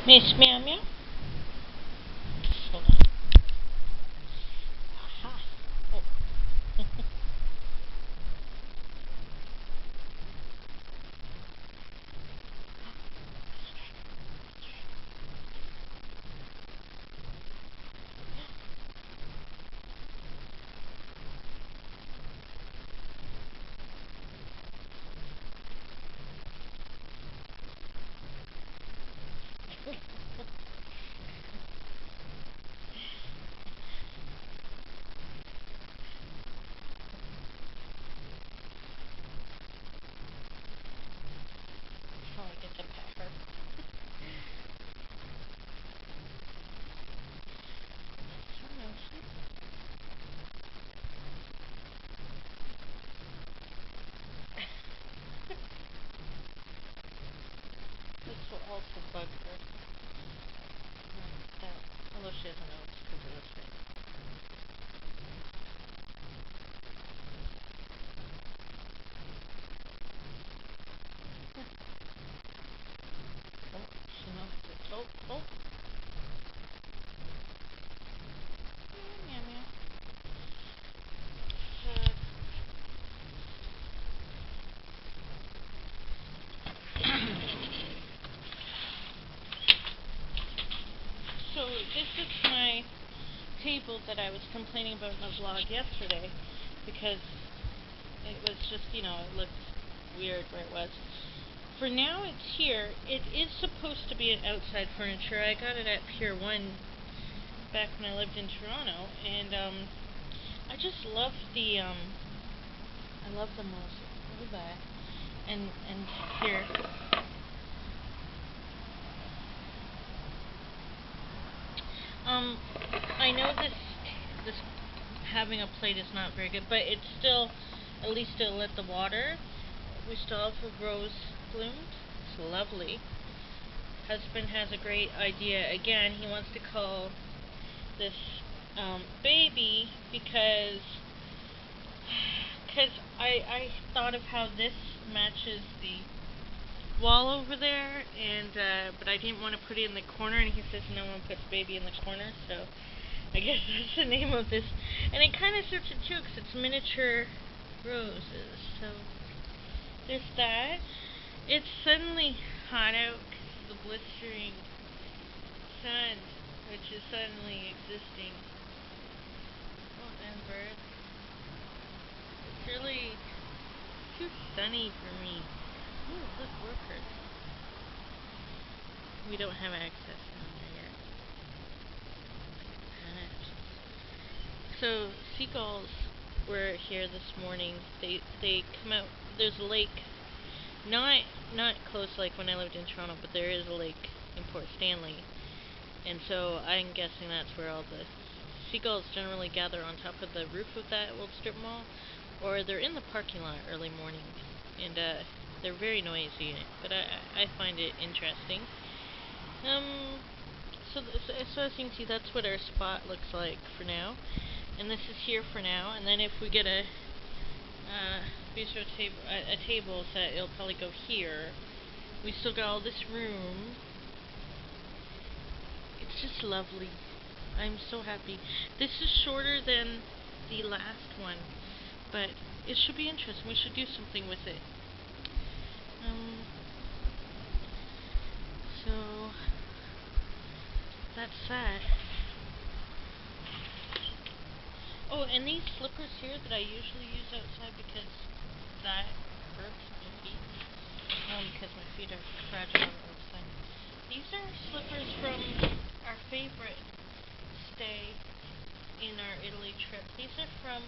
Miss Meow Meow? Hold on. Aha. Oh. Oh, I get to pet her. This will also bug her. Although she doesn't know it's because of this thing. Oh, she knows it. Oh. Meow meow. So this is my table that I was complaining about in the vlog yesterday because it was just, it looked weird where it was. For now it's here. It is supposed to be an outside furniture. I got it at Pier 1 back when I lived in Toronto, and I just love the I love the most. Look at that. And here. I know this having a plate is not very good, but it's still, at least it'll let the water. We still have rose bloomed. It's lovely. Husband has a great idea. Again, he wants to call this baby because I thought of how this matches the wall over there, and but I didn't want to put it in the corner, and he says no one puts baby in the corner, so I guess that's the name of this. And it kind of suits it too, because it's miniature roses. So there's that. It's suddenly hot out because of the blistering sun, which is suddenly existing. Oh, and birds. It's really too sunny for me. Ooh, look, workers. We don't have access down there yet. So seagulls were here this morning. They come out. There's a lake, not close like when I lived in Toronto, but there is a lake in Port Stanley, and so I'm guessing that's where all the seagulls generally gather on top of the roof of that old strip mall, or they're in the parking lot early morning, and they're very noisy, but I find it interesting. So as you can see, that's what our spot looks like for now, and this is here for now. And then if we get a bistro table set, it'll probably go here. We still got all this room. It's just lovely. I'm so happy. This is shorter than the last one, but it should be interesting. We should do something with it. So that's that. Oh, and these slippers here that I usually use outside because that hurts my feet. Because my feet are fragile outside. These are slippers from our favorite stay in our Italy trip. These are from,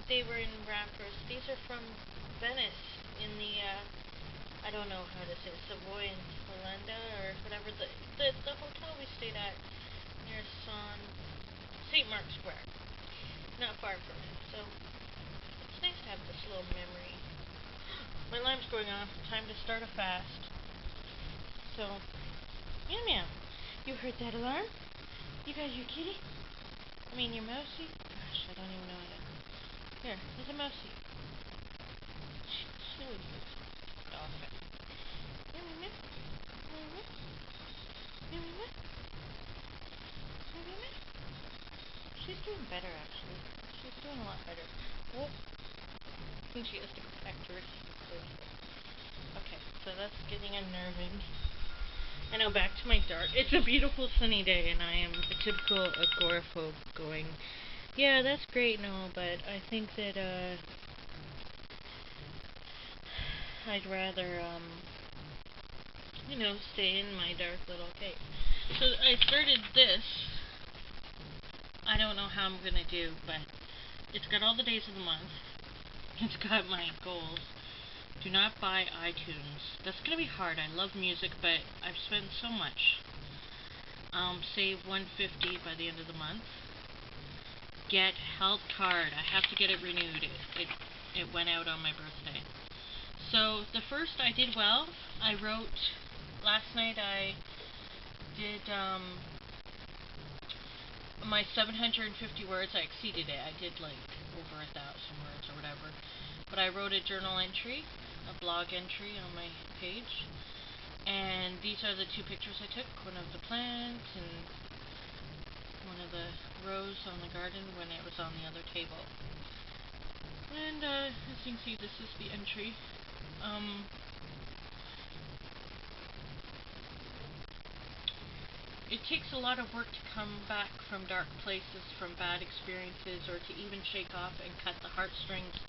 they were in wrappers. These are from Venice in the, I don't know how to say it, Savoy and Polenda or whatever, the hotel we stayed at near St. Mark's Square. Not far from it, so it's nice to have this little memory. My alarm's going off. Time to start a fast. So, meow meow. You heard that alarm? You got your kitty? I mean your mousey? Gosh, I don't even know how to. Here, there's a mousey. She always looks off. Meow meow. Meow meow. doing better, actually. She's doing a lot better. Oh, I think she has to go back to her first. Okay, so that's getting unnerving. And now back to my dark. It's a beautiful sunny day, and I am a typical agoraphobe going, yeah, that's great and all, but I think that, I'd rather, stay in my dark little cave. So I started this. I don't know how I'm gonna do, but it's got all the days of the month. It's got my goals. Do not buy iTunes. That's gonna be hard. I love music, but I've spent so much. Save $150 by the end of the month. Get health card. I have to get it renewed. It went out on my birthday. So the first I did well. I wrote last night. I did my 750 words. I exceeded it. I did like over 1,000 words or whatever. But I wrote a journal entry, a blog entry on my page. And these are the two pictures I took. One of the plants and one of the rose on the garden when it was on the other table. And as you can see, this is the entry. It takes a lot of work to come back from dark places, from bad experiences, or to even shake off and cut the heartstrings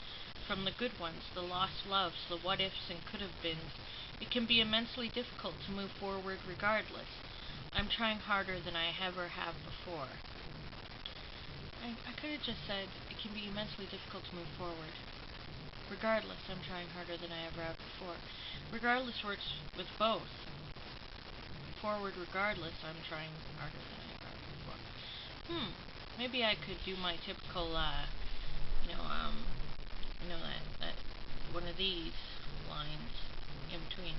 from the good ones, the lost loves, the what-ifs and could-have-beens. It can be immensely difficult to move forward regardless. I'm trying harder than I ever have before. I could have just said, it can be immensely difficult to move forward. Regardless, I'm trying harder than I ever have before. Regardless works with both. Forward regardless, I'm trying harder than I ever have before. Maybe I could do my typical, that one of these lines in between,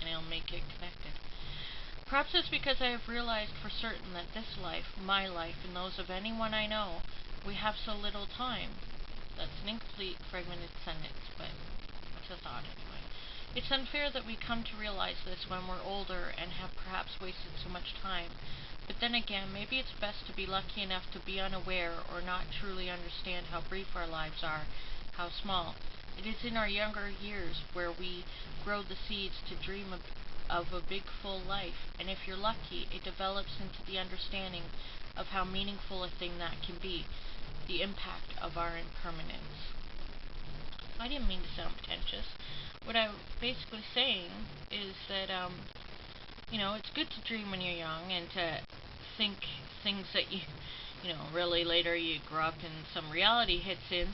and I'll make it connected. Perhaps it's because I have realized for certain that this life, my life, and those of anyone I know, we have so little time. That's an incomplete, fragmented sentence, but it's a thought anyway. It's unfair that we come to realize this when we're older and have perhaps wasted so much time. But then again, maybe it's best to be lucky enough to be unaware or not truly understand how brief our lives are, how small. It is in our younger years where we grow the seeds to dream of a big full life, and if you're lucky, it develops into the understanding of how meaningful a thing that can be, the impact of our impermanence. I didn't mean to sound pretentious. What I'm basically saying is that, it's good to dream when you're young and to think things that really later you grow up and some reality hits in,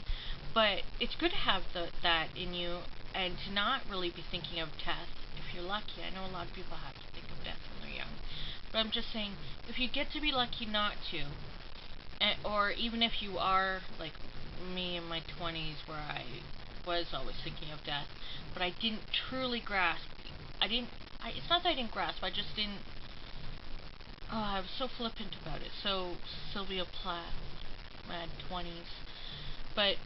but it's good to have that in you and to not really be thinking of death if you're lucky. I know a lot of people have to think of death when they're young, but I'm just saying, if you get to be lucky not to, or even if you are like me in my 20s where I was always thinking of death, but I didn't truly grasp. It's not that I didn't grasp, I just didn't. I was so flippant about it. So Sylvia Plath, my 20s. But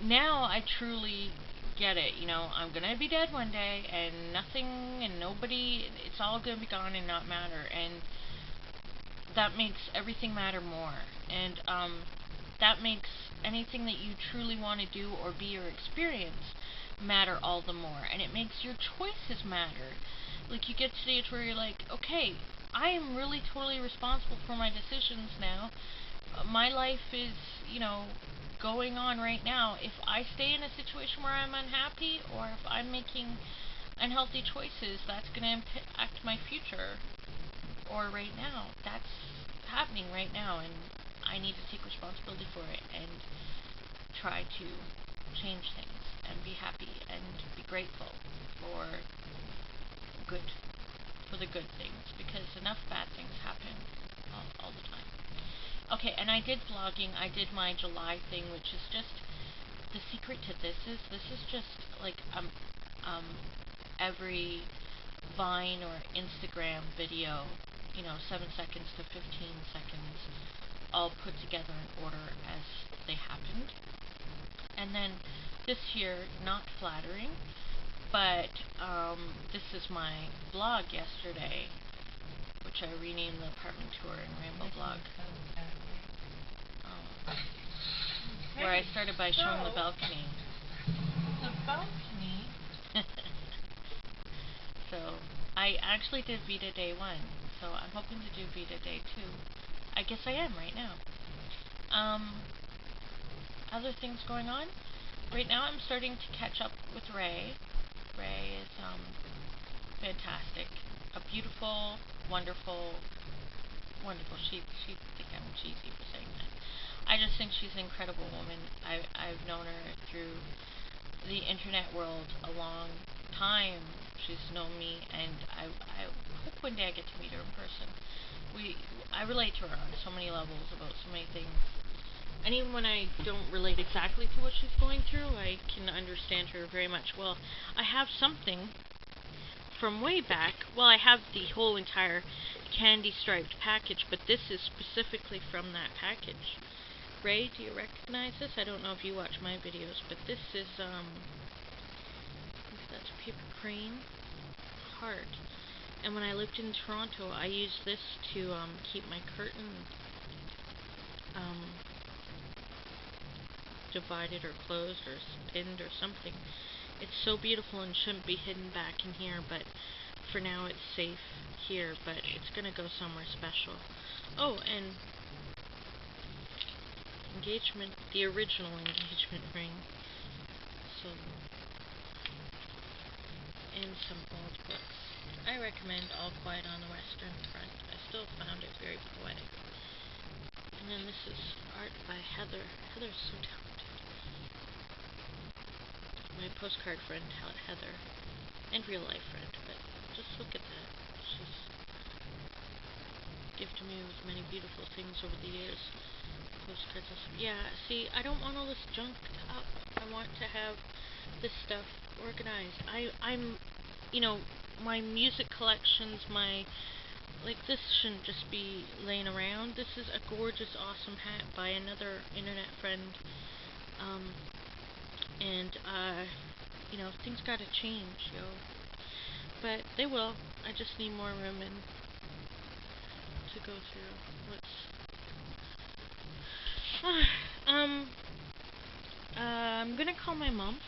now I truly get it. I'm gonna be dead one day, and nothing and nobody. It's all gonna be gone and not matter, and that makes everything matter more. And that makes anything that you truly want to do or be or experience matter all the more, and it makes your choices matter. Like, you get to the age where you're like, okay, I am really totally responsible for my decisions now. My life is, going on right now. If I stay in a situation where I'm unhappy, or if I'm making unhealthy choices, that's going to impact my future. Or right now, that's happening right now, and I need to take responsibility for it and try to change things and be happy and be grateful for the good things, because enough bad things happen all the time. Okay, and I did vlogging. I did my July thing, which is just, the secret to this is just like every Vine or Instagram video, 7 seconds to 15 seconds, all put together in order as they happened. And then this year, not flattering, but this is my blog yesterday, which I renamed the apartment tour in Rainbow Blog. Okay. Where I started by showing the balcony. The balcony. So I actually did VEDA day 1, so I'm hoping to do VEDA day 2. I guess I am right now. Other things going on? Right now I'm starting to catch up with Ray. Ray is fantastic. A beautiful, wonderful, she think I'm cheesy for saying that. I just think she's an incredible woman. I've known her through the internet world a long time. She's known me, and I hope one day I get to meet her in person. I relate to her on so many levels about so many things. And even when I don't relate exactly to what she's going through, I can understand her very much. Well, I have something from way back. Well, I have the whole entire candy striped package, but this is specifically from that package. Ray, do you recognize this? I don't know if you watch my videos, but this is, that's paper crane heart. And when I lived in Toronto, I used this to keep my curtain divided or closed or pinned or something. It's so beautiful and shouldn't be hidden back in here, but for now it's safe here, but it's gonna go somewhere special. Oh, and engagement, the original engagement ring. So, and some old books. I recommend All Quiet on the Western Front. I still found it very poetic. And then this is art by Heather. Heather's so talented. My postcard friend, Heather, and real life friend, but just look at that. She's gifted me with many beautiful things over the years. Postcards and stuff. Yeah, see, I don't want all this junk up. I want to have this stuff organized. I'm, you know, my music collections, like, this shouldn't just be laying around. This is a gorgeous, awesome hat by another internet friend. You know, things gotta change, yo. But they will. I just need more room and to go through. I'm gonna call my mom,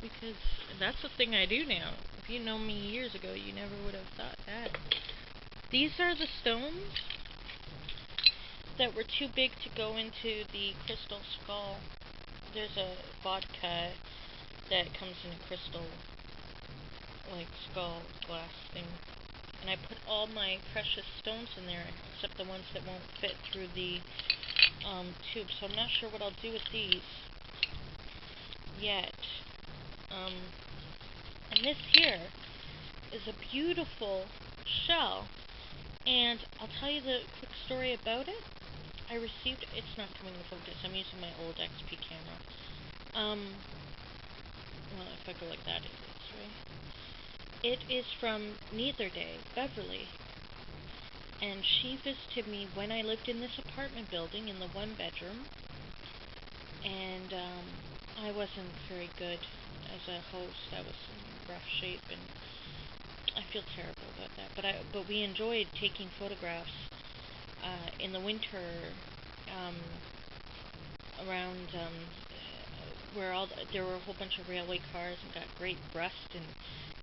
because that's the thing I do now. If you know me years ago, you never would have thought that. These are the stones that were too big to go into the crystal skull. There's a vodka that comes in a crystal, like, skull glass thing. And I put all my precious stones in there, except the ones that won't fit through the tube. So I'm not sure what I'll do with these yet. And this here is a beautiful shell. And I'll tell you the quick story about it. I received, it's not coming to focus, I'm using my old XP camera. Well, if I go like that, it's right. It is from Neither Day, Beverly. And she visited me when I lived in this apartment building in the 1-bedroom. And I wasn't very good as a host. I was in rough shape, and I feel terrible about that. But we enjoyed taking photographs in the winter around where there were a whole bunch of railway cars, and got great rust and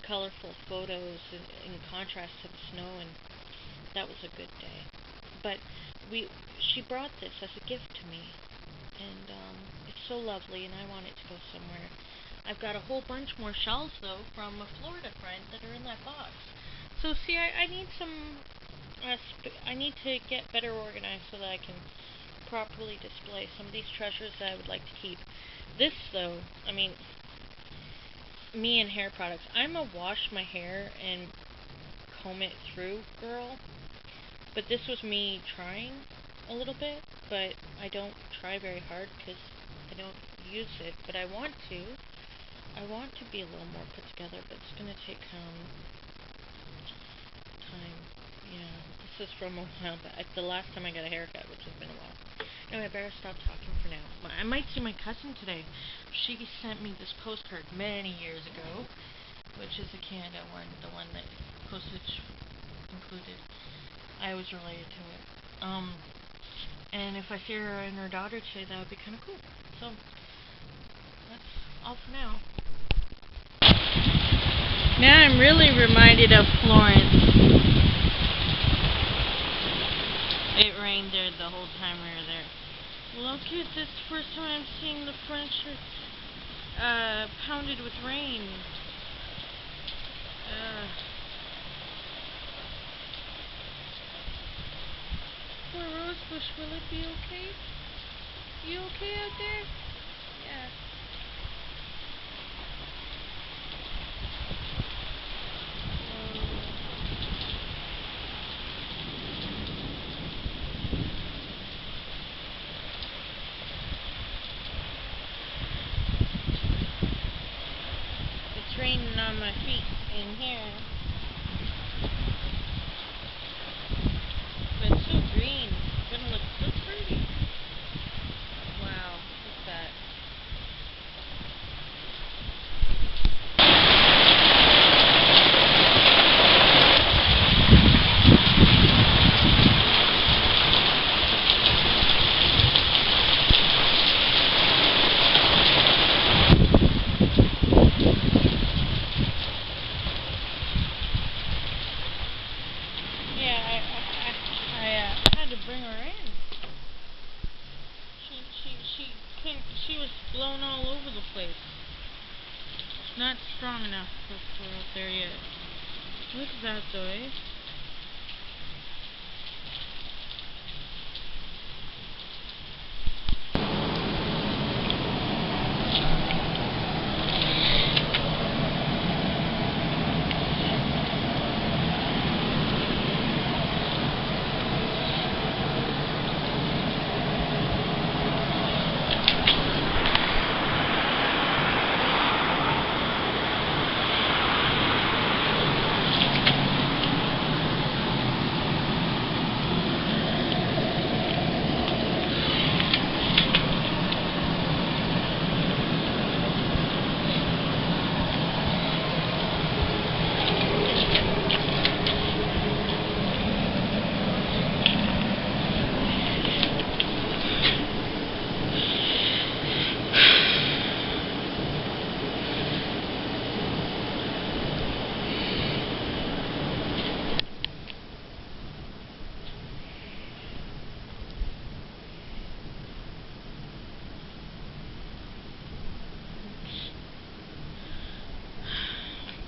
colorful photos in contrast to the snow, and that was a good day. But she brought this as a gift to me, and it's so lovely, and I want it to go somewhere. I've got a whole bunch more shells, though, from a Florida friend that are in that box. So, see, I need some, I need to get better organized so that I can properly display some of these treasures that I would like to keep. This, though, I mean, me and hair products. I'm a wash my hair and comb it through girl, but this was me trying a little bit, but I don't try very hard because I don't use it, but I want to. I want to be a little more put together, but it's going to take time. Yeah, this is from a while back. The last time I got a haircut, which has been a while. Anyway, I better stop talking for now. I might see my cousin today. She sent me this postcard many years ago, which is the Canada one, the one that postage included. I was related to it. And if I see her and her daughter today, that would be kind of cool. So, that's all for now. Now I'm really reminded of Florence. It rained there the whole time we were there. Look at this, first time I'm seeing the furniture pounded with rain. Poor Rosebush, will it be okay? You okay out there? Yeah. It's raining on my feet in here. But it's so green. It's gonna look so pretty. Wow, look at that. Yeah, I had to bring her in. She couldn't. She was blown all over the place. Not strong enough for out there yet. Look at that though, eh?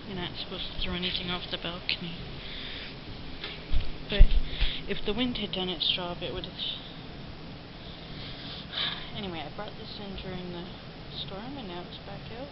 You're not supposed to throw anything off the balcony. But if the wind had done its job, it would have... Anyway, I brought this in during the storm and now it's back out.